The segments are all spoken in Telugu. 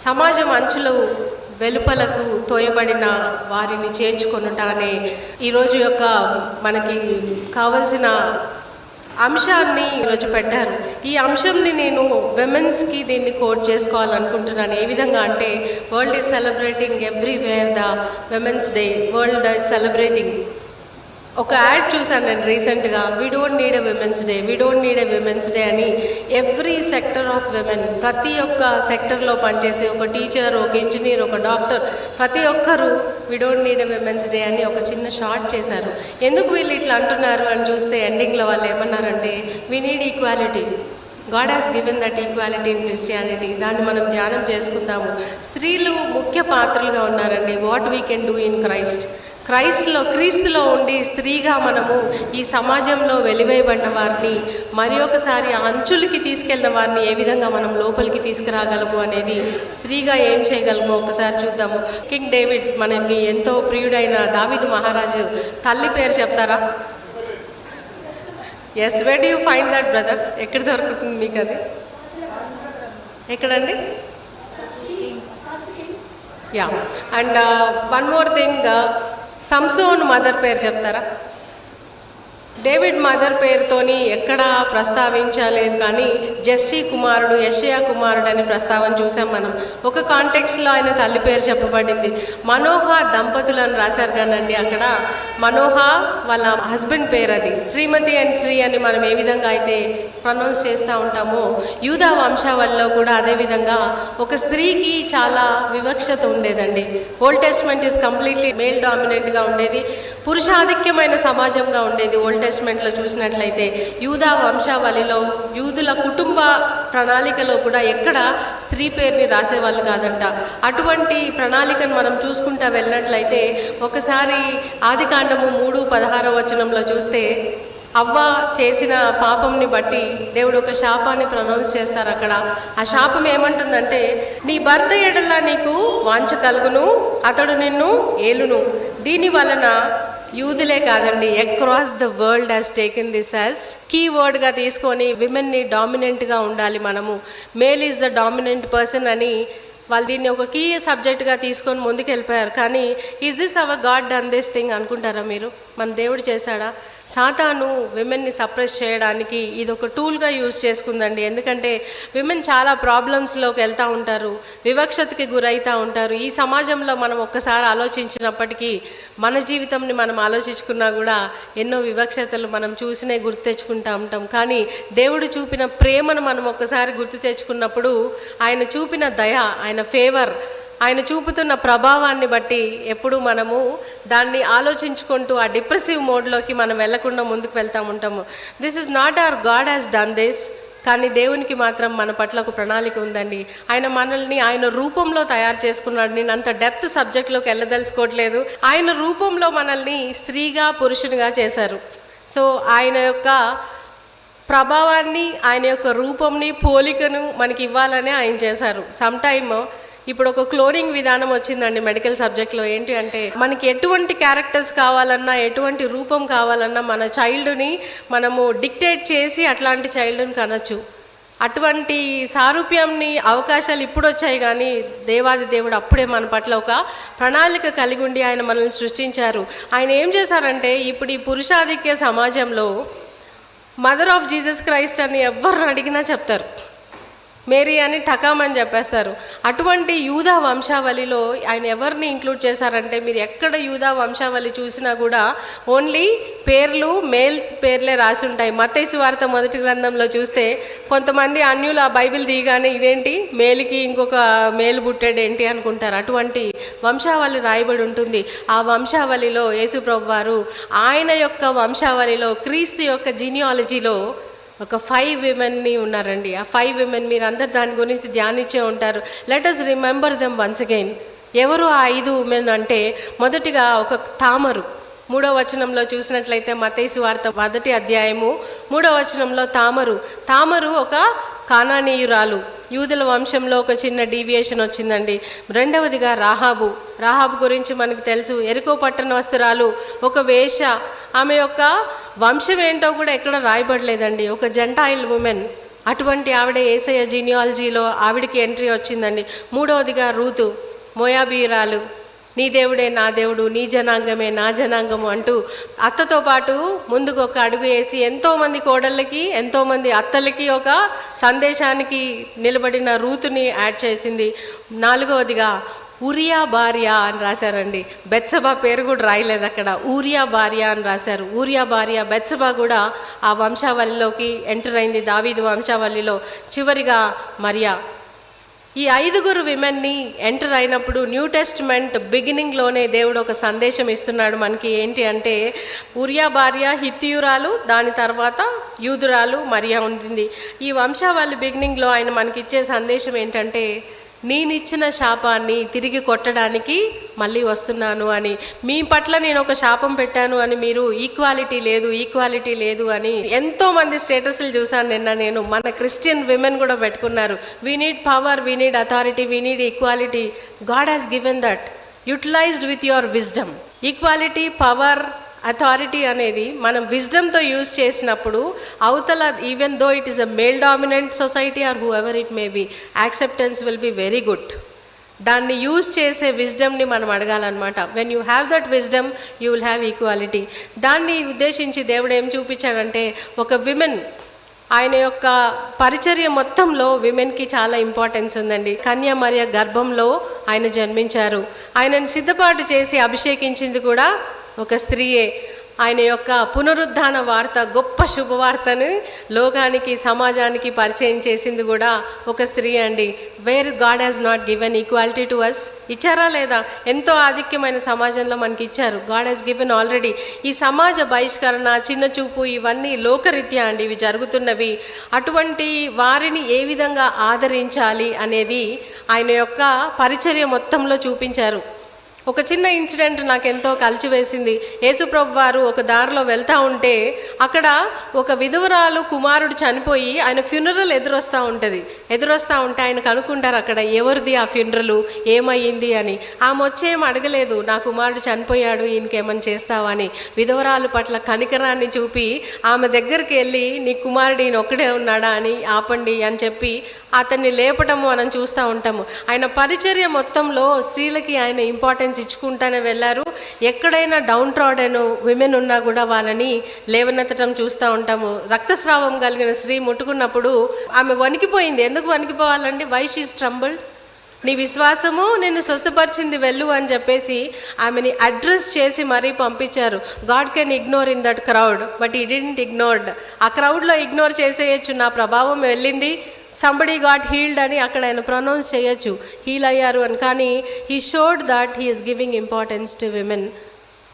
సమాజం అంచులు వెలుపలకు తోయబడిన వారిని చేర్చుకొనుట అనే ఈరోజు యొక్క మనకి కావలసిన అంశాన్ని ఈరోజు పెట్టారు. ఈ అంశంని నేను విమెన్స్కి దీన్ని కోట్ చేసుకోవాలనుకుంటున్నాను. ఏ విధంగా అంటే, world is celebrating everywhere the women's day, world is celebrating. ఒక యాడ్ చూశాను నేను రీసెంట్గా, we don't need a women's day, we don't need a women's day అని. ఎవ్రీ సెక్టర్ ఆఫ్ విమెన్, ప్రతి ఒక్క సెక్టర్లో పనిచేసే ఒక టీచర్, ఒక ఇంజనీర్, ఒక డాక్టర్, ప్రతి ఒక్కరూ we don't need a women's day అని ఒక చిన్న షార్ట్ చేశారు. ఎందుకు వీళ్ళు ఇట్లా అంటున్నారు అని చూస్తే ఎండింగ్లో వాళ్ళు ఏమన్నారంటే, we need equality, God has given that equality in Christianity. దాన్ని మనం ధ్యానం చేసుకుందాము. స్త్రీలు ముఖ్య పాత్రలుగా ఉన్నారండి. What we can do in క్రీస్తులో ఉండి స్త్రీగా మనము ఈ సమాజంలో వెలివేయబడిన వారిని, మరి ఒకసారి అంచులకి తీసుకెళ్ళిన వారిని ఏ విధంగా మనం లోపలికి తీసుకురాగలము అనేది, స్త్రీగా ఏం చేయగలమో ఒకసారి చూద్దాము. కింగ్ డేవిడ్, మనకి ఎంతో ప్రియుడైన దావీదు మహారాజు తల్లి పేరు చెప్తారా? Yes, where do you find that brother? ఎక్కడ దొరుకుతుంది మీకు అది? ఎక్కడండి? Yeah. And one more thing, Samson mother పేరు చెప్తారా? డేవిడ్ మదర్ పేరుతోని ఎక్కడా ప్రస్తావించలేదు, కానీ జెస్సీ కుమారుడు, యెషయా కుమారుడు అని ప్రస్తావన చూసాం మనం. ఒక కాంటెక్స్లో ఆయన తల్లి పేరు చెప్పబడింది. మనోహ దంపతులను రాశారు కానండి, అక్కడ మనోహ వాళ్ళ హస్బెండ్ పేరు అది. శ్రీమతి అండ్ శ్రీ అని మనం ఏ విధంగా అయితే ప్రొనౌన్స్ చేస్తూ ఉంటామో, యూదా వంశావళిలో కూడా అదేవిధంగా ఒక స్త్రీకి చాలా వివక్షత ఉండేదండి. Old testament is completely male డామినెంట్గా ఉండేది, పురుషాధిక్యమైన సమాజంగా ఉండేది. ఓల్డ్ టెస్ట్మెంట్లో చూసినట్లయితే యూదా వంశావళిలో యూదుల కుటుంబ ప్రణాళికలో కూడా ఎక్కడ స్త్రీ పేరుని రాసేవాళ్ళు కాదంట. అటువంటి ప్రణాళికను మనం చూసుకుంటా వెళ్ళినట్లయితే, ఒకసారి ఆదికాండము 3:16 చూస్తే, అవ్వ చేసిన పాపంని బట్టి దేవుడు ఒక శాపాన్ని ప్రొనౌన్స్ చేస్తారు అక్కడ. ఆ శాపం ఏమంటుందంటే, నీ భర్త ఎడల నీకు వాంఛ కలుగును, అతడు నిన్ను ఏలును. దీని వలన యూదులే కాదండి, across the world has taken this as కీవర్డ్గా తీసుకొని విమెన్ని డామినెంట్గా ఉండాలి మనము, male is the dominant person అని వాళ్ళు దీన్ని ఒక కీ సబ్జెక్ట్గా తీసుకొని ముందుకు వెళ్ళిపోయారు. కానీ is this hour God done this thing అనుకుంటారా మీరు? మన దేవుడు చేశాడా? సాతాను విమెన్ని సప్రెస్ చేయడానికి ఇది ఒక టూల్గా యూజ్ చేసుకుందండి. ఎందుకంటే విమెన్ చాలా ప్రాబ్లమ్స్లోకి వెళ్తూ ఉంటారు, వివక్షతకి గురవుతూ ఉంటారు. ఈ సమాజంలో మనం ఒక్కసారి ఆలోచించినప్పటికీ, మన జీవితంని మనం ఆలోచించుకున్నా కూడా ఎన్నో వివక్షతలు మనం చూసినే గుర్తు తెచ్చుకుంటూ ఉంటాం. కానీ దేవుడు చూపిన ప్రేమను మనం ఒక్కసారి గుర్తు తెచ్చుకున్నప్పుడు, ఆయన చూపిన దయ, ఆయన ఫేవర్, ఆయన చూపుతున్న ప్రభావాన్ని బట్టి ఎప్పుడు మనము దాన్ని ఆలోచించుకుంటూ ఆ డిప్రెసివ్ మోడ్లోకి మనం వెళ్లకుండా ముందుకు వెళ్తూ ఉంటాము. This is not our God has done this. కానీ దేవునికి మాత్రం మన పట్ల ఒక ప్రణాళిక ఉందండి. ఆయన మనల్ని ఆయన రూపంలో తయారు చేసుకున్నాడు. నేను అంత డెప్త్ సబ్జెక్ట్లోకి వెళ్ళదలుచుకోవట్లేదు. ఆయన రూపంలో మనల్ని స్త్రీగా పురుషునిగా చేశారు. సో ఆయన యొక్క ప్రభావాన్ని, ఆయన యొక్క రూపంని, పోలికను మనకి ఇవ్వాలని ఆయన చేశారు. సమ్ టైమ్ ఇప్పుడు ఒక క్లోనింగ్ విధానం వచ్చిందండి మెడికల్ సబ్జెక్ట్లో. ఏంటి అంటే, మనకి ఎటువంటి క్యారెక్టర్స్ కావాలన్నా, ఎటువంటి రూపం కావాలన్నా మన చైల్డ్ని మనము డిక్టేట్ చేసి అట్లాంటి చైల్డ్ని కనొచ్చు. అటువంటి సారూప్యంని అవకాశాలు ఇప్పుడు వచ్చాయి, కానీ దేవాది దేవుడు అప్పుడే మన పట్ల ఒక ప్రణాళిక కలిగి ఉండి ఆయన మనల్ని సృష్టించారు. ఆయన ఏం చేశారంటే, ఇప్పుడు ఈ పురుషాధిక్య సమాజంలో మదర్ ఆఫ్ జీసస్ క్రైస్ట్ అని ఎవరు అడిగినా చెప్తారు, మేరీ అని టకామని చెప్పేస్తారు. అటువంటి యూదా వంశావళిలో ఆయన ఎవరిని ఇంక్లూడ్ చేశారంటే, మీరు ఎక్కడ యూదా వంశావళి చూసినా కూడా ఓన్లీ పేర్లు, మేల్స్ పేర్లే రాసి ఉంటాయి. మత్తయి సువార్త 1వ గ్రంథంలో చూస్తే కొంతమంది అన్యులు ఆ బైబిల్ తీయగానే ఇదేంటి, మేలుకి ఇంకొక మేలు పుట్టాడు ఏంటి అనుకుంటారు. అటువంటి వంశావళి రాయబడి ఉంటుంది. ఆ వంశావళిలో యేసు ప్రభు వారు ఆయన యొక్క వంశావళిలో, క్రీస్తు యొక్క జీనియాలజీలో ఒక 5 విమెన్ని ఉన్నారండి. ఆ 5 విమెన్ మీరు అందరు దాని గురించి ధ్యానించే ఉంటారు. Let us remember them once again. ఎవరు ఆ 5 విమెన్ అంటే, మొదటిగా ఒక తామరు. 3వ వచనంలో చూసినట్లయితే మత్తయి సువార్త 1వ అధ్యాయము 3వ వచనంలో తామరు ఒక కానానీయురాలు. యూదుల వంశంలో ఒక చిన్న డీవియేషన్ వచ్చిందండి. రెండవదిగా రాహాబు గురించి మనకు తెలుసు. ఎరికో పట్టణవస్తురాలు, ఒక వేశ్య. ఆమె యొక్క వంశం ఏంటో కూడా ఎక్కడ రాయబడలేదండి. ఒక జెంటాయిల్ ఉమెన్. అటువంటి ఆవిడ యేసయ్య జీనియాలజీలో ఆవిడికి ఎంట్రీ వచ్చిందండి. మూడవదిగా రూతు, మోయాబీయురాలు, నీ దేవుడే నా దేవుడు, నీ జనాంగమే నా జనాంగము అంటూ అత్తతో పాటు ముందుకు ఒక అడుగు వేసి ఎంతోమంది కోడళ్ళకి, ఎంతోమంది అత్తలకి ఒక సందేశానికి నిలబడిన రూతుని యాడ్ చేసింది. నాలుగవదిగా ఊరియా భార్య అని రాశారండి. బెత్సబా పేరు కూడా రాయలేదు అక్కడ, ఊరియా భార్య అని రాశారు. ఊరియా భార్య బెత్సబా కూడా ఆ వంశావళిలోకి ఎంటర్ అయింది, దావీదు వంశావళిలో. చివరిగా మరియా. ఈ 5 విమెన్ని ఎంటర్ అయినప్పుడు న్యూ టెస్ట్మెంట్ బిగినింగ్లోనే దేవుడు ఒక సందేశం ఇస్తున్నాడు మనకి. ఏంటి అంటే, ఊరియా భార్య హిత్తియురాలు, దాని తర్వాత యూదురాలు మరియా ఉంటుంది. ఈ వంశావళి బిగినింగ్లో ఆయన మనకిచ్చే సందేశం ఏంటంటే, నేనిచ్చిన శాపాన్ని తిరిగి కొట్టడానికి మళ్ళీ వస్తున్నాను అని. మీ పట్ల నేను ఒక శాపం పెట్టాను అని మీరు ఈక్వాలిటీ లేదు అని ఎంతోమంది స్టేటస్లు చూశాను నిన్న నేను. మన క్రిస్టియన్ విమెన్ కూడా పెట్టుకున్నారు, we need power, we need authority, we need equality. God has given that, utilized with your wisdom. Equality, power, authority అనేది మనం విజ్డమ్తో యూజ్ చేసినప్పుడు అవతల, even though it is a male dominant society or whoever it may be, acceptance will be very good. దాన్ని యూజ్ చేసే విజ్డమ్ని మనం అడగాలన్నమాట. When you have that wisdom you will have equality. దాన్ని ఉద్దేశించి దేవుడు ఏం చూపించాడంటే, ఒక విమెన్, ఆయన యొక్క పరిచర్య మొత్తంలో విమెన్కి చాలా ఇంపార్టెన్స్ ఉందండి. కన్యా మరియ గర్భంలో ఆయన జన్మించారు. ఆయనను సిద్ధపాటు చేసి అభిషేకించింది కూడా ఒక స్త్రీయే. ఆయన యొక్క పునరుద్ధాన వార్త, గొప్ప శుభవార్తను లోకానికి, సమాజానికి పరిచయం చేసింది కూడా ఒక స్త్రీ అండి. Where God has not given equality to us? ఇచ్చారా లేదా? ఎంతో ఆధిక్యమైన సమాజంలో మనకి ఇచ్చారు. God has given already. ఈ సమాజ బహిష్కరణ, చిన్న చూపు, ఇవన్నీ లోకరీత్యా అండి ఇవి జరుగుతున్నవి. అటువంటి వారిని ఏ విధంగా ఆదరించాలి అనేది ఆయన యొక్క పరిచర్య మొత్తంలో చూపించారు. ఒక చిన్న ఇన్సిడెంట్ నాకు ఎంతో కలిచివేసింది. యేసుప్రభు వారు ఒక దారిలో వెళ్తూ ఉంటే అక్కడ ఒక విధవరాలు కుమారుడు చనిపోయి ఆయన ఫ్యూనరల్ ఎదురొస్తూ ఉంటే ఆయనకు అనుకుంటారు అక్కడ, ఎవరిది ఆ ఫ్యూనరల్, ఏమయ్యింది అని. ఆమె వచ్చేం అడగలేదు, నా కుమారుడు చనిపోయాడు, ఈయనకేమని చేస్తావా అని. విధవరాలు పట్ల కనికరాన్ని చూపి ఆమె దగ్గరికి వెళ్ళి, నీ కుమారుడు ఈయన ఒక్కడే ఉన్నాడా అని, ఆపండి అని చెప్పి అతన్ని లేపటము మనం చూస్తూ ఉంటాము. ఆయన పరిచర్య మొత్తంలో స్త్రీలకి ఆయన ఇంపార్టెన్స్ ఇచ్చుకుంటానే వెళ్ళారు. ఎక్కడైనా డౌన్ ట్రాడెన్ విమెన్ ఉన్నా కూడా వాళ్ళని లేవనెత్తడం చూస్తూ ఉంటాము. రక్తస్రావం కలిగిన స్త్రీ ముట్టుకున్నప్పుడు ఆమె వణికిపోయింది. ఎందుకు వణికిపోవాలండి? Why she is trembled. నీ విశ్వాసము నిన్ను స్వస్థపరిచింది, వెళ్ళు అని చెప్పేసి ఆమెని అడ్రస్ చేసి మరీ పంపించారు. God can ignore in that crowd, but he didn't ignored. ఆ క్రౌడ్లో ఇగ్నోర్ చేసేయచ్చు, నా ప్రభావం వెళ్ళింది, సంబడీ గాట్ హీల్డ్ అని అక్కడ ఆయన ప్రొనౌన్స్ చేయొచ్చు, హీల్ అయ్యారు అని. కానీ he showed that he is giving importance to women.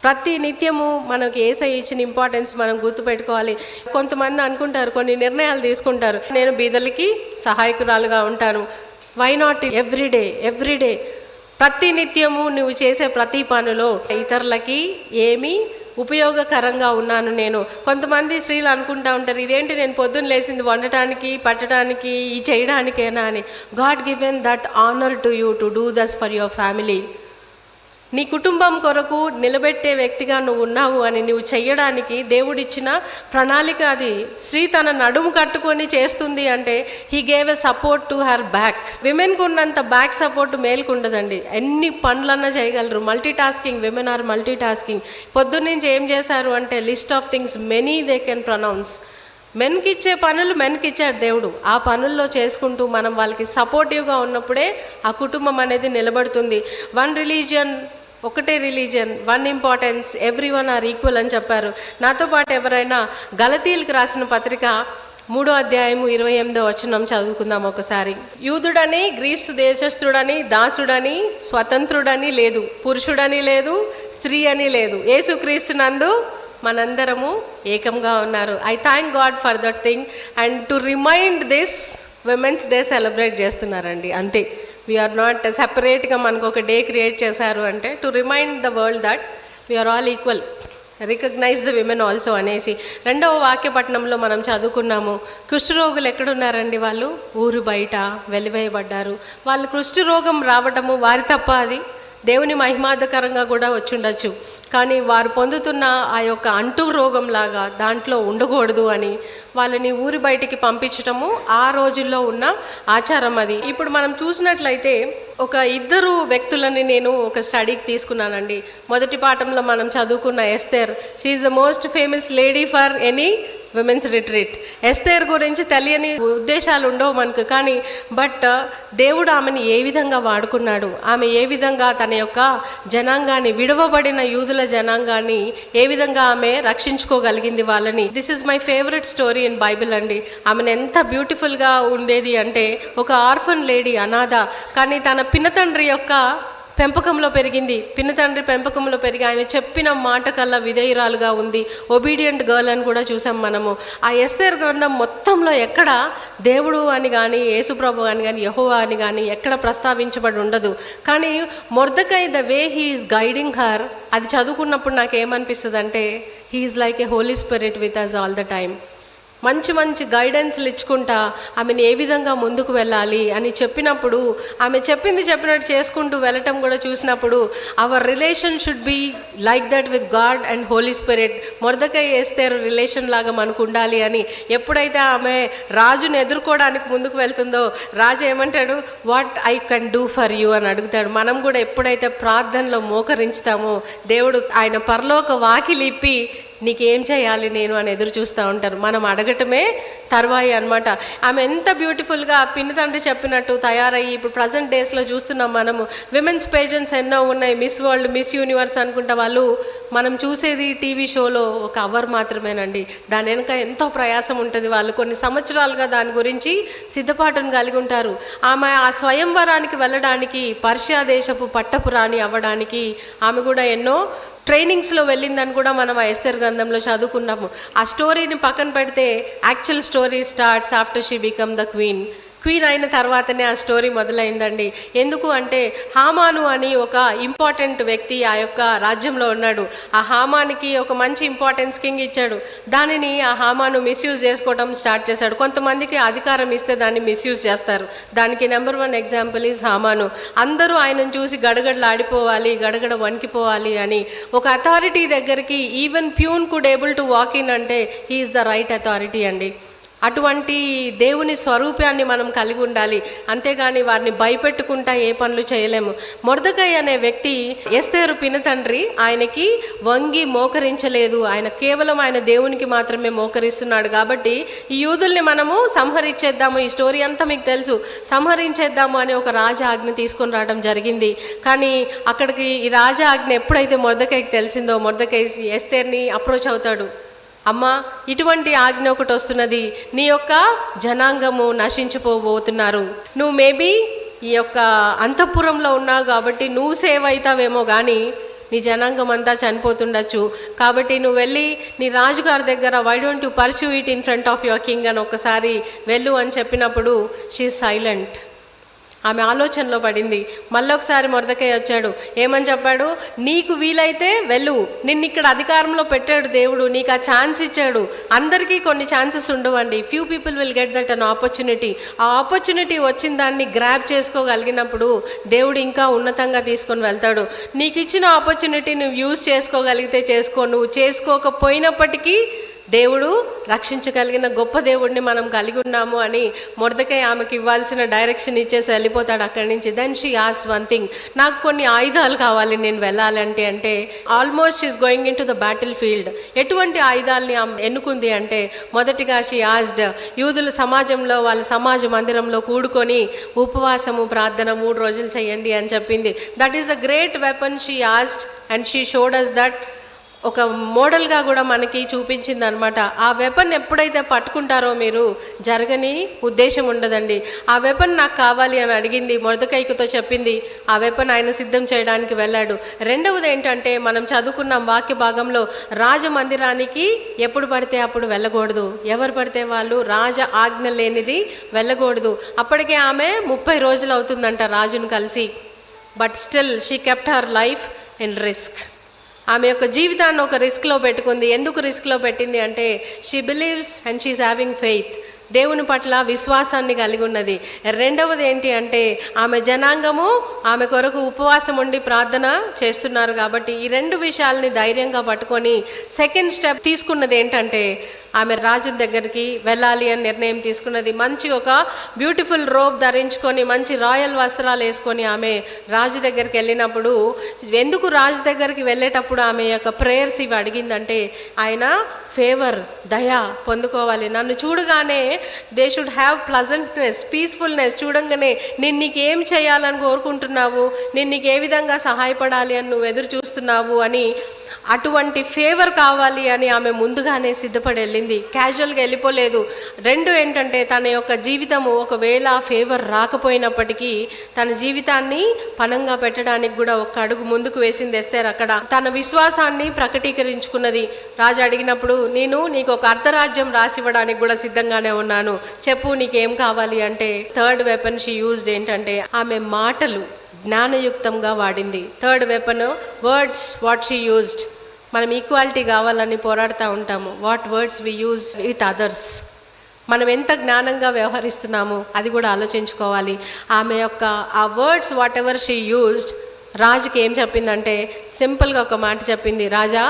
ప్రతి నిత్యము మనకి యేసయ్య ఇచ్చిన ఇంపార్టెన్స్ మనం గుర్తుపెట్టుకోవాలి. కొంతమంది అనుకుంటారు, కొన్ని నిర్ణయాలు తీసుకుంటారు, నేను బీదలకి సహాయకురాలుగా ఉంటాను. వై నాట్ ఎవ్రీడే ప్రతి నిత్యము నువ్వు చేసే ప్రతి పనిలో ఇతరులకి ఏమీ ఉపయోగకరంగా ఉన్నాను నేను. కొంతమంది స్త్రీలు అనుకుంటూ ఉంటారు, ఇదేంటి నేను పొద్దున్న లేసింది వండటానికి, పట్టడానికి, ఈ చేయడానికేనా అని. God given that honour to you to do this for your family. నీ కుటుంబం కొరకు నిలబెట్టే వ్యక్తిగా నువ్వు ఉన్నావు అని నువ్వు చెయ్యడానికి దేవుడిచ్చిన ప్రణాళిక అది. స్త్రీ తన నడుము కట్టుకొని చేస్తుంది అంటే he gave a support to her back. విమెన్కు ఉన్నంత బ్యాక్ సపోర్ట్ మేల్కు ఉండదండి. ఎన్ని పనులన్నా చేయగలరు. Multitasking, women are multitasking. పొద్దున్నుంచి ఏం చేశారు అంటే list of things many they can pronounce. మెన్కి ఇచ్చే పనులు మెన్కి ఇచ్చాడు దేవుడు. ఆ పనుల్లో చేసుకుంటూ మనం వాళ్ళకి సపోర్టివ్గా ఉన్నప్పుడే ఆ కుటుంబం అనేది నిలబడుతుంది. ఒకటే religion, one importance, everyone are equal అని చెప్పారు. నాతో పాటు ఎవరైనా గలతీయులకు రాసిన పత్రిక 3వ అధ్యాయము 28వ వచనం చదువుకుందాం ఒకసారి. యూదుడని, గ్రీస్తు దేశస్థుడని, దాసుడని, స్వతంత్రుడని లేదు, పురుషుడని లేదు, స్త్రీ అని లేదు, యేసుక్రీస్తునందు మనందరము ఏకంగా ఉన్నారు. I thank God for that thing. And to remind this women's day celebrate చేస్తున్నారండి, అంతే. వీఆర్ నాట్ సెపరేట్గా మనకు ఒక డే క్రియేట్ చేశారు అంటే to remind the world that we are all equal, recognise the women also అనేసి. 2వ వాక్యపట్నంలో మనం చదువుకున్నాము, కుష్ఠరోగులు ఎక్కడున్నారండి? వాళ్ళు ఊరు బయట వెలివేయబడ్డారు. వాళ్ళు కుష్ఠరోగం రావటము వారి తప్ప? అది దేవుని మహిమార్థకరంగా కూడా వచ్చుండొచ్చు. కానీ వారు పొందుతున్న ఆ యొక్క అంటూ రోగంలాగా దాంట్లో ఉండకూడదు అని వాళ్ళని ఊరి బయటికి పంపించటము ఆ రోజుల్లో ఉన్న ఆచారం అది. ఇప్పుడు మనం చూసినట్లయితే ఒక ఇద్దరు వ్యక్తులని నేను ఒక స్టడీకి తీసుకున్నానండి. మొదటి పాఠంలో మనం చదువుకున్న Esther. She is the most famous lady for any women's retreat. Esther గురించి తెలియని ఉద్దేశాలు ఉండవు మనకు, కానీ దేవుడు ఆమెను ఏ విధంగా వాడుకున్నాడు, ఆమె ఏ విధంగా తన యొక్క జనాంగాన్ని, విడవబడిన యూదుల జనాంగాన్ని ఏ విధంగా ఆమె రక్షించుకోగలిగింది వాళ్ళని. This is my favourite story in Bible అండి. ఆమెను ఎంత బ్యూటిఫుల్గా ఉండేది అంటే, ఒక ఆర్ఫన్ లేడీ, అనాథ, కానీ తన పినతండ్రి యొక్క పెంపకంలో పెరిగింది. పినతండ్రి పెంపకంలో పెరిగి ఆయన చెప్పిన మాట కల్లా విధేయురాలుగా ఉంది. ఒబీడియంట్ గర్ల్ అని కూడా చూసాం మనము. ఆ ఎస్తేర్ గ్రంథం మొత్తంలో ఎక్కడ దేవుడు అని కానీ, యేసుప్రభు అని కానీ, యెహోవా అని కానీ ఎక్కడ ప్రస్తావించబడి ఉండదు. కానీ Mordecai the way he is guiding her, అది చదువుకున్నప్పుడు నాకు ఏమనిపిస్తుంది అంటే, he is like a holy spirit with us all the time. మంచి మంచి గైడెన్స్లు ఇచ్చుకుంటా ఆమెను ఏ విధంగా ముందుకు వెళ్ళాలి అని చెప్పినప్పుడు, ఆమె చెప్పినట్టు చేసుకుంటూ వెళ్ళటం కూడా చూసినప్పుడు, our relation should be like that with God and holy spirit. Mordecai Esther relation లాగా మనకు ఉండాలి అని. ఎప్పుడైతే ఆమె రాజును ఎదుర్కోవడానికి ముందుకు వెళ్తుందో, రాజు ఏమంటాడు, what I can do for you అని అడుగుతాడు. మనం కూడా ఎప్పుడైతే ప్రార్థనలో మోకరించుతామో, దేవుడు ఆయన పరలోక వాకిలిప్పి నీకేం చేయాలి నేను అని ఎదురు చూస్తూ ఉంటారు. మనం అడగటమే తర్వాయి అనమాట. ఆమె ఎంత బ్యూటిఫుల్గా పిన్ని తండ్రి చెప్పినట్టు తయారయ్యి, ఇప్పుడు ప్రజెంట్ డేస్లో చూస్తున్నాం మనము, విమెన్స్ పేజెంట్స్ ఎన్నో ఉన్నాయి. మిస్ వరల్డ్, మిస్ యూనివర్స్ అనుకుంటా. వాళ్ళు మనం చూసేది టీవీ షోలో ఒక అవర్ మాత్రమేనండి. దాని వెనుక ఎంతో ప్రయాసం ఉంటుంది. వాళ్ళు కొన్ని సంవత్సరాలుగా దాని గురించి సిద్ధపాటును కలిగి ఉంటారు. ఆమె ఆ స్వయంవరానికి వెళ్ళడానికి, పర్షియా దేశపు పట్టపు రాణి అవ్వడానికి ఆమె కూడా ఎన్నో ట్రైనింగ్స్లో వెళ్ళిందని కూడా మనం ఆ ఎస్తేర్ గ్రంథంలో చదువుకున్నాము. ఆ స్టోరీని పక్కన పెడితే actual story starts after she become the queen. Queen అయిన తర్వాతనే ఆ స్టోరీ మొదలైందండి. ఎందుకు అంటే, హామాను అని ఒక ఇంపార్టెంట్ వ్యక్తి ఆ యొక్క రాజ్యంలో ఉన్నాడు. ఆ హామానికి ఒక మంచి ఇంపార్టెన్స్ కింగ్ ఇచ్చాడు. దానిని ఆ హామాను మిస్యూజ్ చేసుకోవడం స్టార్ట్ చేశాడు. కొంతమందికి అధికారం ఇస్తే దాన్ని మిస్యూజ్ చేస్తారు. దానికి నెంబర్ 1 ఎగ్జాంపుల్ ఈజ్ హామాను. అందరూ ఆయనను చూసి గడగడలాడిపోవాలి, గడగడ వణికిపోవాలి అని. ఒక అథారిటీ దగ్గరికి even peon could able to walk in అంటే he is the right authority అండి. అటువంటి దేవుని స్వరూపాన్ని మనం కలిగి ఉండాలి. అంతేగాని వారిని భయపెట్టుకుంటా ఏ పనులు చేయలేము. మొర్దెకై అనే వ్యక్తి ఎస్తేరు పినతండ్రి, ఆయనకి వంగి మోకరించలేదు. ఆయన కేవలం ఆయన దేవునికి మాత్రమే మోకరిస్తున్నాడు. కాబట్టి ఈ యూదుల్ని మనము సంహరించేద్దాము, ఈ స్టోరీ అంతా మీకు తెలుసు, సంహరించేద్దాము అని ఒక రాజ ఆజ్ఞ తీసుకొని రావడం జరిగింది. కానీ అక్కడికి ఈ రాజ ఆజ్ఞ ఎప్పుడైతే మొర్దెకైకి తెలిసిందో, మొర్దెకై ఎస్తేర్ని అప్రోచ్ అవుతాడు. అమ్మ, ఇటువంటి ఆజ్ఞ ఒకటి వస్తున్నది, నీ యొక్క జనాంగము నశించిపోబోతున్నారు. నువ్వు మేబీ ఈ యొక్క అంతఃపురంలో ఉన్నావు కాబట్టి నువ్వు సేవ్ అవుతావేమో, కానీ నీ జనాంగం అంతా చనిపోతుండొచ్చు. కాబట్టి నువ్వు వెళ్ళి నీ రాజుగారి దగ్గర why don't you pursue it in front of your king అని ఒక్కసారి వెళ్ళు అని చెప్పినప్పుడు షీ ఈజ్ సైలెంట్. ఆమె ఆలోచనలో పడింది. మళ్ళొకసారి మొర్దెకై వచ్చాడు. ఏమని చెప్పాడు, నీకు వీలైతే వెళ్ళు, నిన్ను ఇక్కడ అధికారంలో పెట్టాడు దేవుడు, నీకు ఆ ఛాన్స్ ఇచ్చాడు. అందరికీ కొన్ని ఛాన్సెస్ ఉండవండి. Few people will get that an opportunity. ఆ ఆపర్చునిటీ వచ్చిన దాన్ని గ్రాబ్ చేసుకోగలిగినప్పుడు దేవుడు ఇంకా ఉన్నతంగా తీసుకొని వెళ్తాడు. నీకు ఇచ్చిన ఆపర్చునిటీ నువ్వు యూజ్ చేసుకోగలిగితే చేసుకో, నువ్వు చేసుకోకపోయినప్పటికీ దేవుడు రక్షించగలిగిన గొప్ప దేవుడిని మనం కలిగి ఉన్నాము అని మొర్దెకై ఆమెకి ఇవ్వాల్సిన డైరెక్షన్ ఇచ్చేసి వెళ్ళిపోతాడు అక్కడి నుంచి. Then she asked one thing, నాకు కొన్ని ఆయుధాలు కావాలి నేను వెళ్ళాలంటే. అంటే almost she's going into the battlefield. ఎటువంటి ఆయుధాలని ఆమె ఎన్నుకుంది అంటే, మొదటిగా షీ ఆస్క్డ్, యూదుల సమాజంలో వాళ్ళ సమాజ మందిరంలో కూడుకొని ఉపవాసము ప్రార్థన 3 రోజులు చేయండి అని చెప్పింది. That is the great weapon she asked and she showed us that. ఒక మోడల్గా కూడా మనకి చూపించింది అనమాట. ఆ వెపన్ ఎప్పుడైతే పట్టుకుంటారో మీరు, జరగని ఉద్దేశం ఉండదండి. ఆ వెపన్ నాకు కావాలి అని అడిగింది, మొర్దెకైతో చెప్పింది. ఆ వెపన్ ఆయన సిద్ధం చేయడానికి వెళ్ళాడు. రెండవది ఏంటంటే, మనం చదువుకున్న వాక్య భాగంలో రాజమందిరానికి ఎప్పుడు పడితే అప్పుడు వెళ్ళకూడదు, ఎవరు పడితే వాళ్ళు రాజ ఆజ్ఞ లేనిది వెళ్ళకూడదు. అప్పటికే ఆమె 30 రోజులు అవుతుందంట రాజును కలిసి. But still she kept her life in risk. ఆమె యొక్క జీవితాన్ని ఒక రిస్క్లో పెట్టుకుంది. ఎందుకు రిస్క్లో పెట్టింది అంటే, she believes and she's having faith. దేవుని పట్ల విశ్వాసాన్ని కలిగి ఉన్నది. రెండవది ఏంటి అంటే ఆమె జనాంగము ఆమె కొరకు ఉపవాసం ఉండి ప్రార్థన చేస్తున్నారు. కాబట్టి ఈ రెండు విషయాల్ని ధైర్యంగా పట్టుకొని సెకండ్ స్టెప్ తీసుకున్నది ఏంటంటే ఆమె రాజు దగ్గరికి వెళ్ళాలి అని నిర్ణయం తీసుకున్నది. మంచి ఒక బ్యూటిఫుల్ రోబ్ ధరించుకొని మంచి రాయల్ వస్త్రాలు వేసుకొని ఆమె రాజు దగ్గరికి వెళ్ళినప్పుడు, ఎందుకు రాజు దగ్గరికి వెళ్ళేటప్పుడు ఆమె యొక్క ప్రేయర్స్ ఇవి అడిగిందంటే ఆయన ఫేవర్, దయ పొందుకోవాలి. నన్ను చూడగానే దే షుడ్ హ్యావ్ ప్లజెంట్నెస్, పీస్ఫుల్నెస్. చూడంగానే నేను నీకేం చేయాలని కోరుకుంటున్నావు, నేను నీకు ఏ విధంగా సహాయపడాలి అని నువ్వు ఎదురు చూస్తున్నావు అని, అటువంటి ఫేవర్ కావాలి అని ఆమె ముందుగానే సిద్ధపడి వెళ్ళింది. క్యాజువల్గా వెళ్ళిపోలేదు. రెండు ఏంటంటే తన యొక్క జీవితము ఒకవేళ ఫేవర్ రాకపోయినప్పటికీ తన జీవితాన్ని పణంగా పెట్టడానికి కూడా ఒక అడుగు ముందుకు వేసింది ఎస్తేర్. అక్కడ తన విశ్వాసాన్ని ప్రకటీకరించుకున్నది. రాజు అడిగినప్పుడు నేను నీకు ఒక అర్ధరాజ్యం రాసివ్వడానికి కూడా సిద్ధంగానే ఉన్నాను, చెప్పు నీకేం కావాలి అంటే థర్డ్ వెపన్ షీ యూజ్డ్ ఏంటంటే ఆమె మాటలు జ్ఞానయుక్తంగా వాడింది. Third weapon words, what she used. మనం ఈక్వాలిటీ కావాలని పోరాడుతూ ఉంటాము. What words we use with others. మనం ఎంత జ్ఞానంగా వ్యవహరిస్తున్నాము అది కూడా ఆలోచించుకోవాలి. ఆమె యొక్క ఆ words what ever she used రాజుకి ఏం చెప్పిందంటే సింపుల్గా ఒక మాట చెప్పింది, రాజా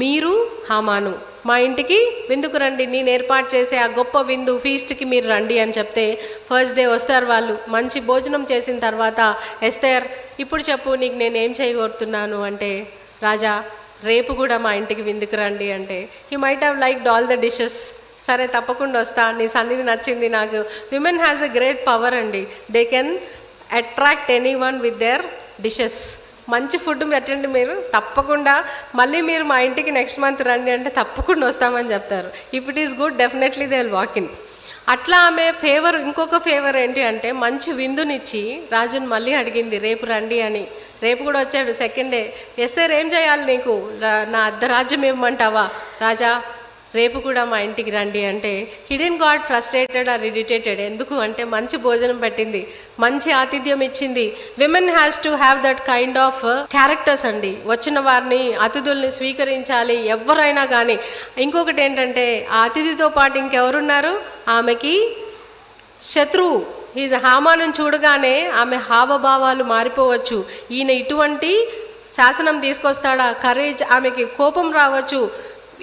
మీరు హామాను మా ఇంటికి విందుకు రండి, నేను ఏర్పాటు చేసే ఆ గొప్ప విందు ఫీస్ట్కి మీరు రండి అని చెప్తే ఫస్ట్ డే వస్తారు వాళ్ళు. మంచి భోజనం చేసిన తర్వాత ఎస్తేర్ ఇప్పుడు చెప్పు నీకు నేనేం చేయగోరుతున్నాను అంటే, రాజా రేపు కూడా మా ఇంటికి విందుకు రండి అంటే he might have liked all the dishes. సరే తప్పకుండా వస్తా, నీ సన్నిధి నచ్చింది నాకు. Women has a great power అండి. They can attract anyone with their dishes. మంచి ఫుడ్ పెట్టండి మీరు, తప్పకుండా మళ్ళీ మీరు మా ఇంటికి నెక్స్ట్ మంత్ రండి అంటే తప్పకుండా వస్తామని చెప్తారు. If it is good definitely they will walk in. అట్లా ఆమె ఫేవర్, ఇంకొక ఫేవర్ ఏంటి అంటే మంచి విందునిచ్చి రాజుని మళ్ళీ అడిగింది రేపు రండి అని. రేపు కూడా వచ్చాడు సెకండ్ డే. ఎస్తేర్ ఏం చేయాలి నీకు, నా అర్ధరాజ్యం ఇవ్వమంటావా, రాజా రేపు కూడా మా ఇంటికి రండి అంటే he didn't got frustrated or irritated. ఎందుకు అంటే మంచి భోజనం పెట్టింది, మంచి ఆతిథ్యం ఇచ్చింది. Women has to have that kind of characters అండి. వచ్చిన వారిని అతిథుల్ని స్వీకరించాలి ఎవరైనా కానీ. ఇంకొకటి ఏంటంటే ఆ అతిథితో పాటు ఇంకెవరున్నారు, ఆమెకి శత్రువు ఈజ్ హామాను చూడగానే ఆమె హావభావాలు మారిపోవచ్చు. ఈయన ఇటువంటి శాసనం తీసుకొస్తాడా, కరేజ్, ఆమెకి కోపం రావచ్చు,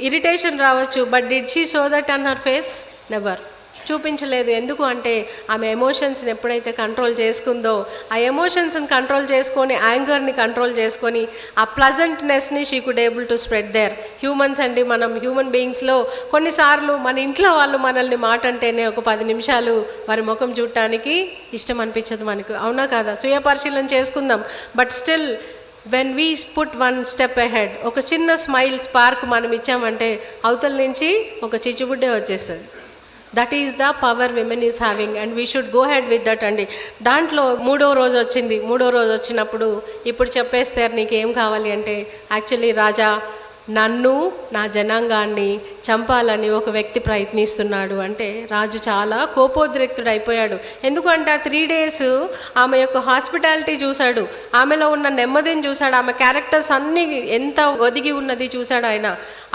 ఇరిటేషన్ రావచ్చు. But did she show that on her face? Never. చూపించలేదు. ఎందుకు అంటే ఆమె ఎమోషన్స్ని ఎప్పుడైతే కంట్రోల్ చేసుకుందో, ఆ ఎమోషన్స్ని కంట్రోల్ చేసుకొని యాంగర్ని కంట్రోల్ చేసుకొని ఆ ప్లజెంట్నెస్ని she could able to spread there. Humans అండి, మనం హ్యూమన్ బీయింగ్స్లో కొన్నిసార్లు మన ఇంట్లో వాళ్ళు మనల్ని మాట అంటేనే ఒక 10 నిమిషాలు వారి ముఖం చూడటానికి ఇష్టం అనిపించదు మనకు, అవునా కాదా? స్వీయ పరిశీలన చేసుకుందాం. But still when we put one step ahead, ఒక చిన్న స్మైల్ స్పార్క్ మనం ఇచ్చామంటే అవతల నుంచి ఒక చిచ్చుబుడ్డే వచ్చేస్తుంది. That is the power women is having and we should go head with that అండి. దాంట్లో 3వ రోజు వచ్చింది. 3వ రోజు వచ్చినప్పుడు ఇప్పుడు చెప్పేస్తారు నీకేం కావాలి అంటే, యాక్చువల్లీ రాజా నన్ను నా జనాంగాన్ని చంపాలని ఒక వ్యక్తి ప్రయత్నిస్తున్నాడు అంటే రాజు చాలా కోపోద్రిక్తుడు అయిపోయాడు. ఎందుకంటే ఆ 3 days ఆమె యొక్క హాస్పిటాలిటీ చూశాడు, ఆమెలో ఉన్న నెమ్మదిని చూశాడు, ఆమె క్యారెక్టర్స్ అన్నీ ఎంత ఒదిగి ఉన్నది చూశాడు ఆయన.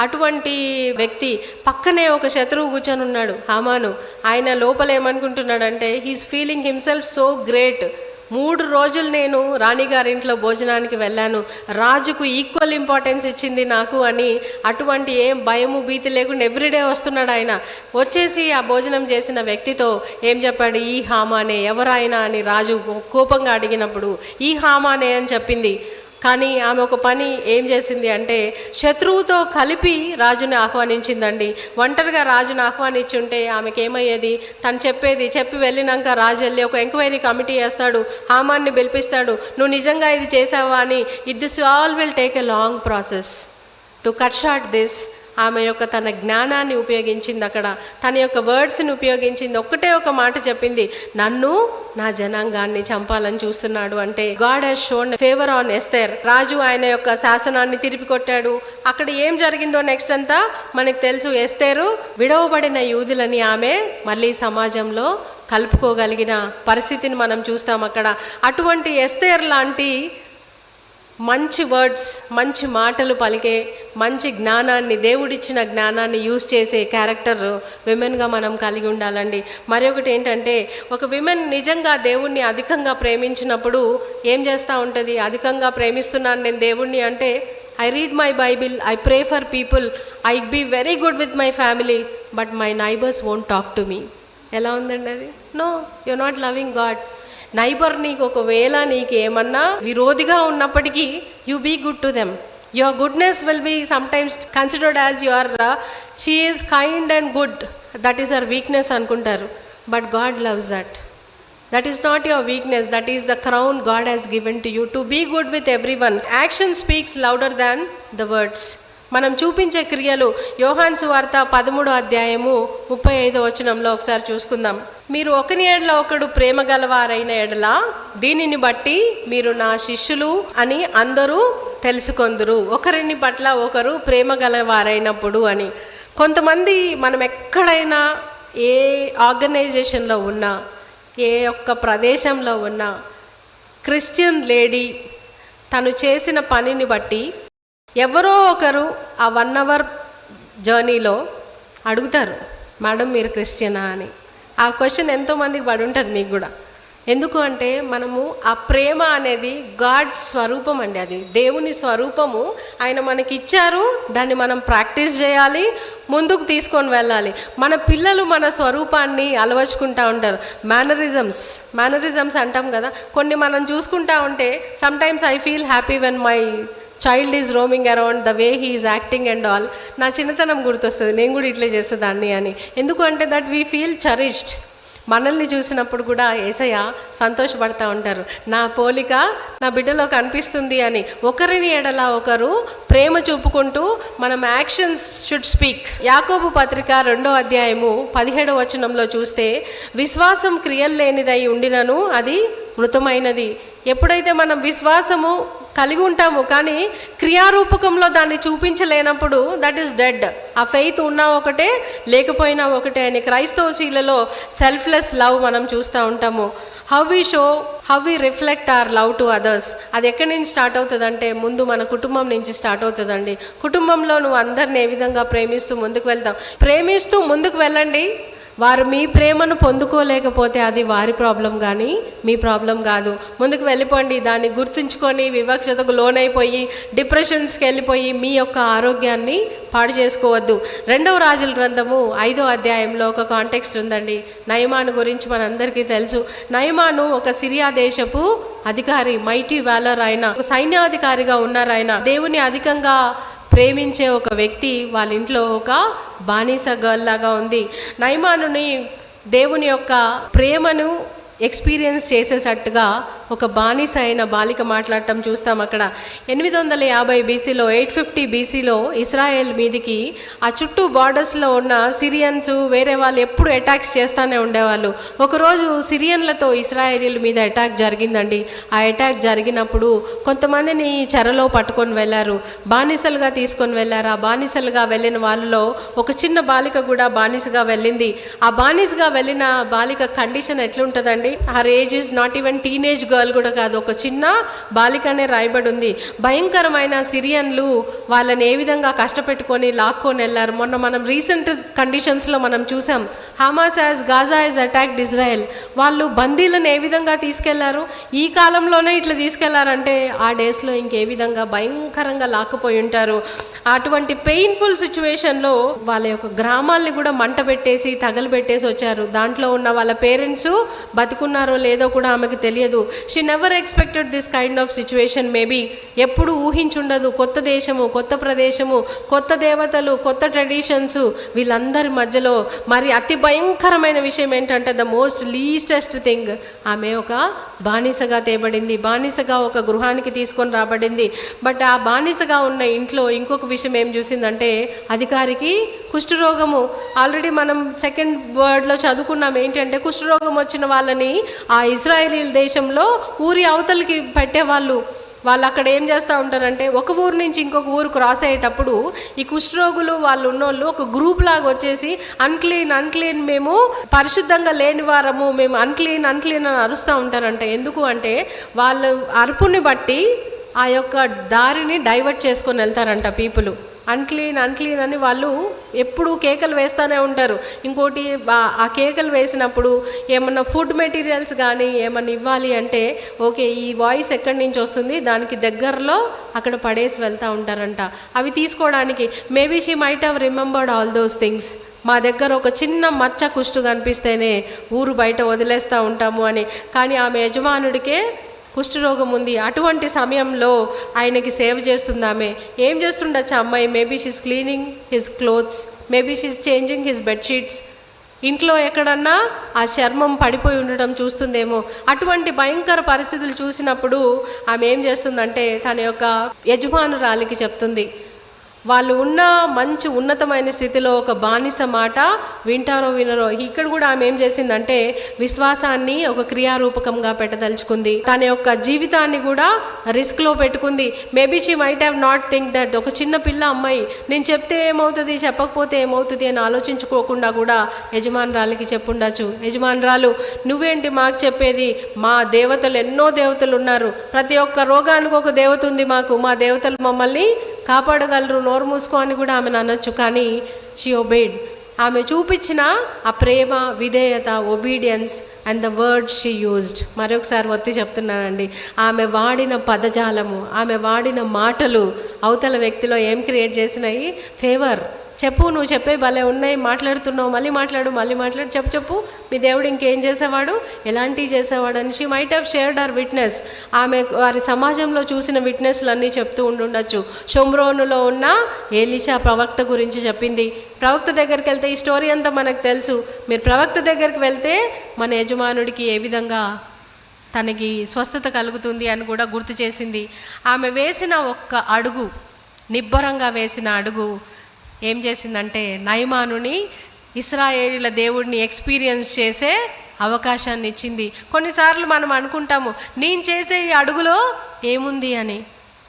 అటువంటి వ్యక్తి పక్కనే ఒక శత్రువు కూర్చొని ఉన్నాడు హామాను. ఆయన లోపల ఏమనుకుంటున్నాడంటే he's feeling himself so great. 3 రోజులు నేను రాణిగారింట్లో భోజనానికి వెళ్ళాను, రాజుకు ఈక్వల్ ఇంపార్టెన్స్ ఇచ్చింది నాకు అని అటువంటి ఏం భయము భీతి లేకుండా ఎవ్రీడే వస్తున్నాడు ఆయన. వచ్చేసి ఆ భోజనం చేసిన వ్యక్తితో ఏం చెప్పాడు, ఈ హామానే ఎవరైనా అని రాజు కోపంగా అడిగినప్పుడు ఈ హామానే అని చెప్పింది. కానీ ఆమె ఒక పని ఏం చేసింది అంటే శత్రువుతో కలిపి రాజుని ఆహ్వానించిందండి. ఒంటరిగా రాజుని ఆహ్వానించుంటే ఆమెకి ఏమయ్యేది, తను చెప్పి వెళ్ళినాక రాజు వెళ్ళి ఒక ఎంక్వైరీ కమిటీ వేస్తాడు, హామాన్ని పిలిపిస్తాడు, నువ్వు నిజంగా ఇది చేసావా అని. This all will take a long process. To cut short this, ఆమె యొక్క తన జ్ఞానాన్ని ఉపయోగించింది, అక్కడ తన యొక్క వర్డ్స్ని ఉపయోగించింది. ఒక్కటే ఒక మాట చెప్పింది, నన్ను నా జనాంగాన్ని చంపాలని చూస్తున్నాడు అంటే God has shown favour on Esther. రాజు ఆయన యొక్క శాసనాన్ని తిరిపికొట్టాడు. అక్కడ ఏం జరిగిందో నెక్స్ట్ అంతా మనకు తెలుసు. ఎస్తేరు విడవబడిన యూదులని ఆమె మళ్ళీ సమాజంలో కలుపుకోగలిగిన పరిస్థితిని మనం చూస్తాం అక్కడ. అటువంటి ఎస్తేర్ లాంటి మంచి వర్డ్స్, మంచి మాటలు పలికే, మంచి జ్ఞానాన్ని, దేవుడిచ్చిన జ్ఞానాన్ని యూజ్ చేసే క్యారెక్టర్ విమెన్గా మనం కలిగి ఉండాలండి. మరొకటి ఏంటంటే, ఒక విమెన్ నిజంగా దేవుణ్ణి అధికంగా ప్రేమించినప్పుడు ఏం చేస్తూ ఉంటుంది? అధికంగా ప్రేమిస్తున్నాను నేను దేవుణ్ణి అంటే, I read my Bible, I pray for people, I be very good with my family, but my neighbours won't talk to me. ఎలా ఉందండి అది? No, you are not loving God. Neighbour నీకు ఒకవేళ నీకు ఏమన్నా విరోధిగా ఉన్నప్పటికీ you be good to them. Your goodness will be sometimes considered as your she is kind and good, that is our weakness అనుకుంటారు. But God loves that. That is not your weakness, that is the crown God has given to you to be good with everyone. Action speaks louder than the words. మనం చూపించే క్రియలు. యోహాను సువార్త 13వ అధ్యాయము 35వ వచనంలో ఒకసారి చూసుకుందాం. మీరు ఒకని ఎడల ఒకడు ప్రేమ గలవారైన ఎడల దీనిని బట్టి మీరు నా శిష్యులు అని అందరూ తెలుసుకొందురు. ఒకరిని పట్ల ఒకరు ప్రేమ గలవారైనప్పుడు అని. కొంతమంది మనం ఎక్కడైనా ఏ ఆర్గనైజేషన్లో ఉన్నా, ఏ ఒక్క ప్రదేశంలో ఉన్న క్రిస్టియన్ లేడీ తను చేసిన పనిని బట్టి ఎవరో ఒకరు ఆ 1 hour జర్నీలో అడుగుతారు, మేడం మీరు క్రిస్టియనా అని. ఆ క్వశ్చన్ ఎంతోమందికి పడి ఉంటుంది, మీకు కూడా. ఎందుకు అంటే మనము ఆ ప్రేమ అనేది గాడ్ స్వరూపం అండి, అది దేవుని స్వరూపము. ఆయన మనకి ఇచ్చారు, దాన్ని మనం ప్రాక్టీస్ చేయాలి, ముందుకు తీసుకొని వెళ్ళాలి. మన పిల్లలు మన స్వరూపాన్ని అలవర్చుకుంటూ ఉంటారు. మేనరిజమ్స్ అంటాం కదా, కొన్ని మనం చూసుకుంటా ఉంటే sometimes I feel happy when my child is roaming around the way he is acting and all. నా చిన్నతనం గుర్తొస్తుంది, నేను కూడా ఇట్లే చేసేదాన్ని అని. ఎందుకు అంటే దట్ వీ ఫీల్ చరిష్డ్. మనల్ని చూసినప్పుడు కూడా యేసయ్య సంతోషపడతా ఉంటారు, నా పోలిక నా బిడ్డలో కనిపిస్తుంది అని. ఒకరిని ఎడల ఒకరు ప్రేమ చూపుకుంటూ మనం యాక్షన్స్ షుడ్ స్పీక్. యాకోబు పత్రిక 2వ అధ్యాయము 17వ వచనంలో చూస్తే, విశ్వాసం క్రియలు లేనిదై ఉండినను అది మృతమైనది. ఎప్పుడైతే మనం విశ్వాసము కలిగి ఉంటాము కానీ క్రియారూపకంలో దాన్ని చూపించలేనప్పుడు దట్ ఈస్ డెడ్. ఆ ఫెయిత్ ఉన్నా ఒకటే, లేకపోయినా ఒకటే అని. క్రైస్తవశీలలో సెల్ఫ్లెస్ లవ్ మనం చూస్తూ ఉంటాము. How we reflect our love to others. అది ఎక్కడి నుంచి స్టార్ట్ అవుతుందంటే ముందు మన కుటుంబం నుంచి స్టార్ట్ అవుతుందండి. కుటుంబంలో నువ్వు అందరిని ఏ విధంగా ప్రేమిస్తూ ముందుకు వెళ్తావు. ప్రేమిస్తూ ముందుకు వెళ్ళండి. వారు మీ ప్రేమను పొందుకోలేకపోతే అది వారి ప్రాబ్లం కానీ మీ ప్రాబ్లం కాదు. ముందుకు వెళ్ళిపోండి. దాన్ని గుర్తుంచుకొని వివక్షతకు లోనైపోయి డిప్రెషన్స్కి వెళ్ళిపోయి మీ యొక్క ఆరోగ్యాన్ని పాడు చేసుకోవద్దు. 2వ రాజుల గ్రంథము 5వ అధ్యాయంలో ఒక కాంటెక్స్ట్ ఉందండి. నయమాను గురించి మనందరికీ తెలుసు. నయమాను ఒక సిరియా దేశపు అధికారి, మైటీ వ్యాలర్, ఆయన ఒక సైన్యాధికారిగా ఉన్నారు. ఆయన దేవుని అధికంగా ప్రేమించే ఒక వ్యక్తి. వాళ్ళ ఇంట్లో ఒక బానిస గర్ల్ లాగా ఉంది. నయమానుని దేవుని యొక్క ప్రేమను ఎక్స్పీరియన్స్ చేసేటట్టుగా ఒక బానిస అయిన బాలిక మాట్లాడటం చూస్తాం. అక్కడ 850 బీసీలో 850 బీసీలో ఇస్రాయేల్ మీదికి ఆ చుట్టూ బార్డర్స్లో ఉన్న సిరియన్స్ వేరే వాళ్ళు ఎప్పుడు అటాక్స్ చేస్తూనే ఉండేవాళ్ళు. ఒకరోజు సిరియన్లతో ఇస్రాయేలీల మీద అటాక్ జరిగిందండి. ఆ అటాక్ జరిగినప్పుడు కొంతమందిని చెరలో పట్టుకొని వెళ్ళారు, బానిసలుగా తీసుకొని వెళ్ళారు. ఆ బానిసలుగా వెళ్ళిన వాళ్ళలో ఒక చిన్న బాలిక కూడా బానిసగా వెళ్ళింది. ఆ బానిసగా వెళ్ళిన బాలిక కండిషన్ ఎట్లుంటుందండి? Her age is not even teenage girl కూడా కాదు, ఒక చిన్న బాలికనే రాయబడి ఉంది. భయంకరమైన సిరియన్లు వాళ్ళని ఏ విధంగా కష్టపెట్టుకొని లాక్కొని వెళ్ళారు. మొన్న మనం రీసెంట్ కండిషన్స్లో మనం చూసాం, Hamas as Gaza as attacked Israel. వాళ్ళు బందీలను ఏ విధంగా తీసుకెళ్లారు, ఈ కాలంలోనే ఇట్లా తీసుకెళ్లారంటే ఆ డేస్లో ఇంకే విధంగా భయంకరంగా లాక్కుపోయి ఉంటారు. అటువంటి పెయిన్ఫుల్ సిచ్యువేషన్లో వాళ్ళ యొక్క గ్రామాల్ని కూడా మంట పెట్టేసి తగలబెట్టేసి వచ్చారు. దాంట్లో ఉన్న వాళ్ళ పేరెంట్స్ బతుకున్నారో లేదో కూడా ఆమెకు తెలియదు. She never expected this kind of situation. Maybe ఎప్పుడు ఊహించుండదు. కొత్త దేశము, కొత్త ప్రదేశము, కొత్త దేవతలు, కొత్త ట్రెడిషన్స్, వీళ్ళందరి మధ్యలో మరి అతి భయంకరమైన విషయం ఏంటంటే ద మోస్ట్ లీస్టెస్ట్ థింగ్, ఆమె ఒక బానిసగా తేబడింది, బానిసగా ఒక గృహానికి తీసుకొని రాబడింది. బట్ ఆ బానిసగా ఉన్న ఇంట్లో ఇంకొక విషయం ఏం చూసిందంటే అధికారికి కుష్ఠరోగము. ఆల్రెడీ మనం సెకండ్ వర్డ్లో చదువుకున్నాం ఏంటంటే కుష్ఠరోగం వచ్చిన వాళ్ళని ఆ ఇజ్రాయేలీల దేశంలో ఊరి అవతలకి పెట్టేవాళ్ళు. వాళ్ళు అక్కడ ఏం చేస్తూ ఉంటారంటే ఒక ఊరు నుంచి ఇంకొక ఊరు క్రాస్ అయ్యేటప్పుడు ఈ కుష్ఠరోగులు వాళ్ళు ఉన్నోళ్ళు ఒక గ్రూప్ లాగా వచ్చేసి అన్క్లీన్, మేము పరిశుద్ధంగా లేని వారము, మేము అన్క్లీన్ అని అరుస్తూ ఉంటారంట. ఎందుకు అంటే వాళ్ళ అరుపుని బట్టి ఆ యొక్క దారిని డైవర్ట్ చేసుకొని వెళ్తారంట పీపుల్. అన్క్లీన్ అన్క్లీన్ అని వాళ్ళు ఎప్పుడు కేకలు వేస్తూనే ఉంటారు. ఇంకోటి ఆ కేకలు వేసినప్పుడు ఏమన్నా ఫుడ్ మెటీరియల్స్ కానీ ఏమన్నా ఇవ్వాలి అంటే ఓకే ఈ వాయిస్ ఎక్కడి నుంచి వస్తుంది దానికి దగ్గరలో అక్కడ పడేసి వెళ్తూ ఉంటారంట. అవి తీసుకోవడానికి maybe she might have remembered all those things. మా దగ్గర ఒక చిన్న మచ్చ కుష్టు కనిపిస్తేనే ఊరు బయట వదిలేస్తూ ఉంటాము అని. కానీ ఆమె యజమానుడికే కుష్ఠరోగం ఉంది. అటువంటి సమయంలో ఆయనకి సేవ చేస్తుంది. ఆమె ఏం చేస్తుండొచ్చు అమ్మాయి? Maybe she's cleaning his clothes, maybe she's changing his bedsheets. ఇంట్లో ఎక్కడన్నా ఆ చర్మం పడిపోయి ఉండటం చూస్తుందేమో. అటువంటి భయంకర పరిస్థితులు చూసినప్పుడు ఆమె ఏం చేస్తుందంటే తన యొక్క యజమానురాలికి చెప్తుంది. వాళ్ళు ఉన్న మంచి ఉన్నతమైన స్థితిలో ఒక బానిస మాట వింటారో వినరో. ఇక్కడ కూడా ఆమె ఏం చేసిందంటే విశ్వాసాన్ని ఒక క్రియారూపకంగా పెట్టదలుచుకుంది. తన యొక్క జీవితాన్ని కూడా రిస్క్లో పెట్టుకుంది. Maybe she might have not think that ఒక చిన్న పిల్ల అమ్మాయి నేను చెప్తే ఏమవుతుంది చెప్పకపోతే ఏమవుతుంది అని ఆలోచించుకోకుండా కూడా యజమానురాలికి చెప్పుండొచ్చు. యజమానురాలు నువ్వేంటి మాకు చెప్పేది? మా దేవతలు ఎన్నో దేవతలు ఉన్నారు, ప్రతి ఒక్క రోగానికి ఒక దేవత ఉంది మాకు, మా దేవతలు మమ్మల్ని కాపాడగలరు, నోరు మూసుకో అని కూడా ఆమెను అనొచ్చు. కానీ షీ ఒబేడ్. ఆమె చూపించిన ఆ ప్రేమ, విధేయత, obedience and the word she used. మరొకసారి ఒత్తి చెప్తున్నానండి, ఆమె వాడిన పదజాలము, ఆమె వాడిన మాటలు అవతల వ్యక్తిలో ఏం క్రియేట్ చేసినాయి? ఫేవర్. చెప్పు, నువ్వు చెప్పే భలే ఉన్నాయి, మాట్లాడుతున్నావు, మళ్ళీ మాట్లాడు చెప్పు మీ దేవుడు ఇంకేం చేసేవాడు, ఎలాంటివి చేసేవాడు అని she might have shared our witness. ఆమె వారి సమాజంలో చూసిన విట్నెస్లన్నీ చెప్తూ ఉండుండొచ్చు. షోమ్రోనులో ఉన్న ఏలీషా ప్రవక్త గురించి చెప్పింది. ప్రవక్త దగ్గరికి వెళ్తే ఈ స్టోరీ అంతా మనకు తెలుసు. మీరు ప్రవక్త దగ్గరికి వెళ్తే మన యజమానుడికి ఏ విధంగా తనకి స్వస్థత కలుగుతుంది అని కూడా గుర్తు చేసింది. ఆమె వేసిన ఒక్క అడుగు, నిబ్బరంగా వేసిన అడుగు ఏం చేసిందంటే నయమానుని ఇశ్రాయేలీల దేవుడిని ఎక్స్పీరియన్స్ చేసే అవకాశాన్ని ఇచ్చింది. కొన్నిసార్లు మనం అనుకుంటాము నేను చేసే ఈ అడుగులో ఏముంది అని.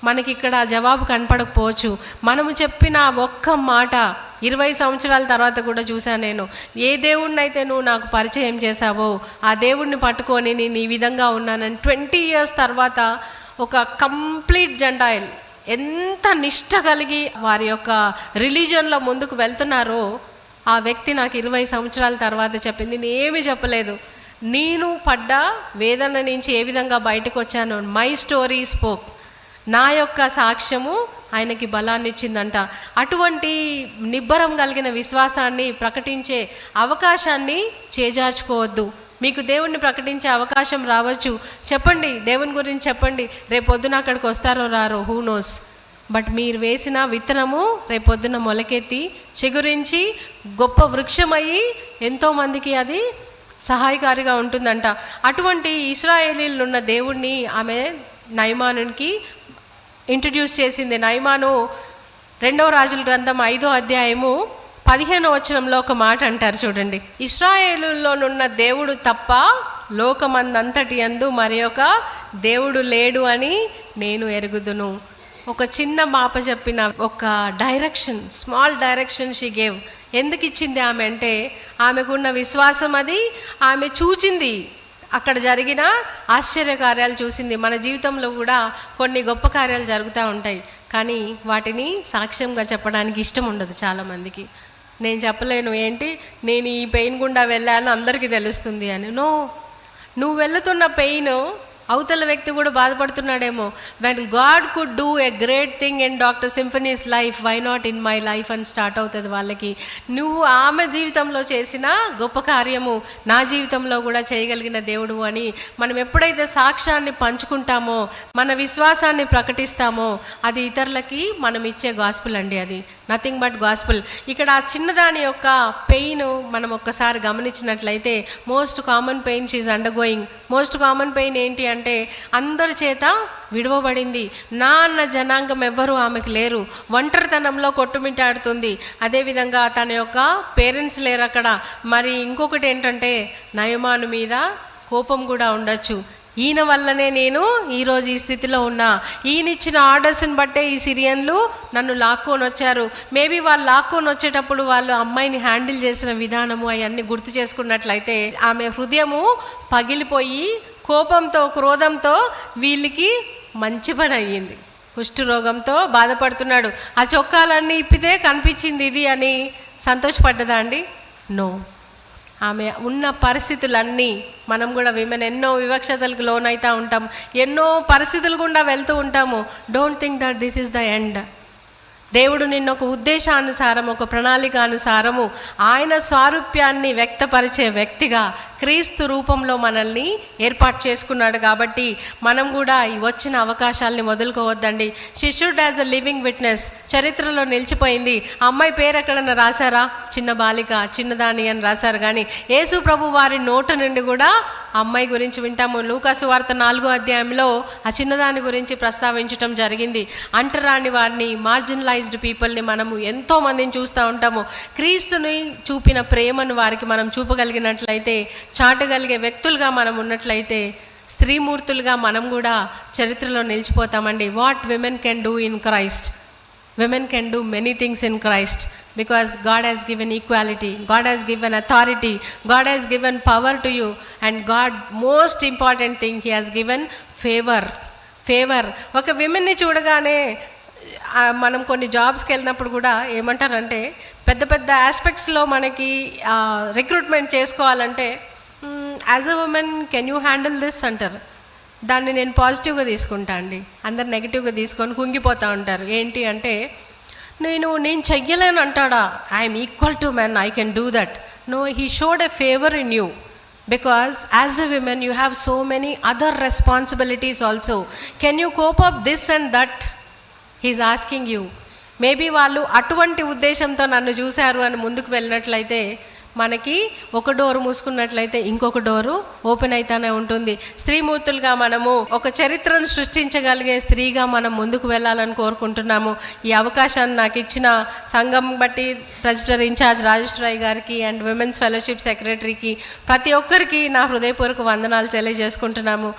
మనకి ఇక్కడ జవాబు కనపడకపోవచ్చు. మనము చెప్పిన ఒక్క మాట 20 సంవత్సరాల తర్వాత కూడా చూశాను నేను. ఏ దేవుడిని అయితే నువ్వు నాకు పరిచయం చేశావో ఆ దేవుడిని పట్టుకొని నేను ఈ విధంగా ఉన్నానని 20 years తర్వాత ఒక కంప్లీట్ జెంటాయిల్ ఎంత నిష్ఠ కలిగి వారి యొక్క రిలీజన్లో ముందుకు వెళ్తున్నారో ఆ వ్యక్తి నాకు 20 సంవత్సరాల తర్వాత చెప్పింది. నేను ఏమీ చెప్పలేదు, నేను పడ్డ వేదన నుంచి ఏ విధంగా బయటకు వచ్చాను. My story spoke. నా యొక్క సాక్ష్యము ఆయనకి బలాన్ని ఇచ్చిందంట. అటువంటి నిబ్బరం కలిగిన విశ్వాసాన్ని ప్రకటించే అవకాశాన్ని చేజార్చుకోవద్దు. మీకు దేవుణ్ణి ప్రకటించే అవకాశం రావచ్చు, చెప్పండి, దేవుని గురించి చెప్పండి. రేపొద్దున అక్కడికి వస్తారో రారో, హూ నోస్. బట్ మీరు వేసిన విత్తనము రేపొద్దున మొలకెత్తి చిగురించి గొప్ప వృక్షమయ్యి ఎంతోమందికి అది సహాయకారిగా ఉంటుందంట. అటువంటి ఇశ్రాయేలీలు ఉన్న దేవుణ్ణి ఆమె నయమానునికి ఇంట్రడ్యూస్ చేసింది. నయమాను 2వ రాజుల గ్రంథం 5వ అధ్యాయము 15వ వచనంలో ఒక మాట అంటారు చూడండి. ఇశ్రాయేలులోనున్న దేవుడు తప్ప లోకమందంతటి యందు మరి ఒక దేవుడు లేడు అని నేను ఎరుగుదును. ఒక చిన్న మాప చెప్పిన ఒక direction, small direction she gave. ఎందుకు ఇచ్చింది ఆమె అంటే ఆమెకున్న విశ్వాసం. అది ఆమె చూచింది, అక్కడ జరిగిన ఆశ్చర్య కార్యాలు చూసింది. మన జీవితంలో కూడా కొన్ని గొప్ప కార్యాలు జరుగుతూ ఉంటాయి, కానీ వాటిని సాక్ష్యంగా చెప్పడానికి ఇష్టం ఉండదు చాలామందికి. నేను చెప్పలేను, ఏంటి నేను ఈ పెయిన్ గుండా వెళ్ళాను అందరికీ తెలుస్తుంది అని. నో, నువ్వు వెళుతున్న పెయిన్ అవతల వ్యక్తి కూడా బాధపడుతున్నాడేమో. When God could do a great thing in doctor symphonies life, why not in my life అని స్టార్ట్ అవుతుంది వాళ్ళకి. నువ్వు ఆమె జీవితంలో చేసిన గొప్ప కార్యము నా జీవితంలో కూడా చేయగలిగిన దేవుడు అని మనం ఎప్పుడైతే సాక్ష్యాన్ని పంచుకుంటామో, మన విశ్వాసాన్ని ప్రకటిస్తామో, అది ఇతరులకి మనం ఇచ్చే గాస్పుల్ అండి. అది నథింగ్ బట్ గాస్పుల్. ఇక్కడ ఆ చిన్నదాని యొక్క పెయిన్ మనం ఒక్కసారి గమనించినట్లయితే most common pain she's undergoing. Most common pain ఏంటి అంటే అందరి చేత విడవబడింది. నా అన్న జనాంగం ఎవ్వరూ ఆమెకు లేరు. ఒంటరితనంలో కొట్టుమిట్టాడుతుంది. అదేవిధంగా తన యొక్క పేరెంట్స్ లేరు అక్కడ. మరి ఇంకొకటి ఏంటంటే నయమాను మీద కోపం కూడా ఉండొచ్చు. ఈయన వల్లనే నేను ఈరోజు ఈ స్థితిలో ఉన్నా, ఈయన ఇచ్చిన ఆర్డర్స్ని బట్టే ఈ సిరియన్లు నన్ను లాక్కొని వచ్చారు. మేబీ వాళ్ళు లాక్కొని వచ్చేటప్పుడు వాళ్ళు అమ్మాయిని హ్యాండిల్ చేసిన విధానము అవన్నీ గుర్తు చేసుకున్నట్లయితే ఆమె హృదయము పగిలిపోయి కోపంతో, క్రోధంతో వీళ్ళకి మంచి పని అయ్యింది. కుష్ఠరోగంతో బాధపడుతున్నాడు, ఆ చొక్కాలన్నీ ఇప్పితే కనిపించింది ఇది అని సంతోషపడ్డదా అండి? నో. ఆమె ఉన్న పరిస్థితులన్నీ, మనం కూడా విమెన్ ఎన్నో వివక్షతలకు లోనైతూ ఉంటాం, ఎన్నో పరిస్థితులు గుండా వెళ్తూ ఉంటాము. Don't think that this is the end. దేవుడు నిన్న ఒక ఉద్దేశానుసారం, ఒక ప్రణాళికానుసారము ఆయన స్వారూప్యాన్ని వ్యక్తపరిచే వ్యక్తిగా క్రీస్తు రూపంలో మనల్ని ఏర్పాటు చేసుకున్నాడు. కాబట్టి మనం కూడా ఈ వచ్చిన అవకాశాలని వదులుకోవద్దండి. She should as a living witness. చరిత్రలో నిలిచిపోయింది. అమ్మాయి పేరు ఎక్కడన్నా రాశారా? చిన్న బాలిక, చిన్నదాని అని రాశారు. కానీ యేసు ప్రభు వారి నోటు నుండి కూడా అమ్మాయి గురించి వింటాము. లూకాసు వార్త 4వ అధ్యాయంలో ఆ చిన్నదాని గురించి ప్రస్తావించడం జరిగింది. అంటరాని వారిని, మార్జినలైజ్డ్ పీపుల్ని మనము ఎంతోమందిని చూస్తూ ఉంటాము. క్రీస్తుని చూపిన ప్రేమను వారికి మనం చూపగలిగినట్లయితే, చాటగలిగే వ్యక్తులుగా మనం ఉన్నట్లయితే, స్త్రీమూర్తులుగా మనం కూడా చరిత్రలో నిలిచిపోతామండి. What women can do in Christ. Women can do many things in Christ because God has given equality, God has given authority, God has given power to you, and God, most important thing, He has given favor. ఒక విమెన్ని చూడగానే మనం కొన్ని జాబ్స్కి వెళ్ళినప్పుడు కూడా ఏమంటారంటే, పెద్ద పెద్ద ఆస్పెక్ట్స్లో మనకి రిక్రూట్మెంట్ చేసుకోవాలంటే, as a women can you handle this అంటారు. దాన్ని నేను పాజిటివ్గా తీసుకుంటా అండి. అందరు నెగిటివ్గా తీసుకొని కుంగిపోతూ ఉంటారు. ఏంటి అంటే, నేను చెయ్యలేను అంటాడా, I'm equal to men, I can do that. No, he showed a favour in you because as a women you have so many other responsibilities also. Can you cope up this and that? He's asking you. Maybe వాళ్ళు అటువంటి ఉద్దేశంతో నన్ను చూశారు అని ముందుకు వెళ్ళినట్లయితే, మనకి ఒక డోరు మూసుకున్నట్లయితే ఇంకొక డోరు ఓపెన్ అవుతానే ఉంటుంది. స్త్రీమూర్తులుగా మనము ఒక చరిత్రను సృష్టించగలిగే స్త్రీగా మనం ముందుకు వెళ్ళాలని కోరుకుంటున్నాము. ఈ అవకాశాన్ని నాకు ఇచ్చిన సంఘం బట్టి ప్రెసిడెంట్ ఇన్ఛార్జ్ రాజేశ్వరరాయ్ గారికి అండ్ విమెన్స్ ఫెలోషిప్ సెక్రటరీకి, ప్రతి ఒక్కరికి నా హృదయపూర్వక వందనాలు తెలియజేసుకుంటున్నాము.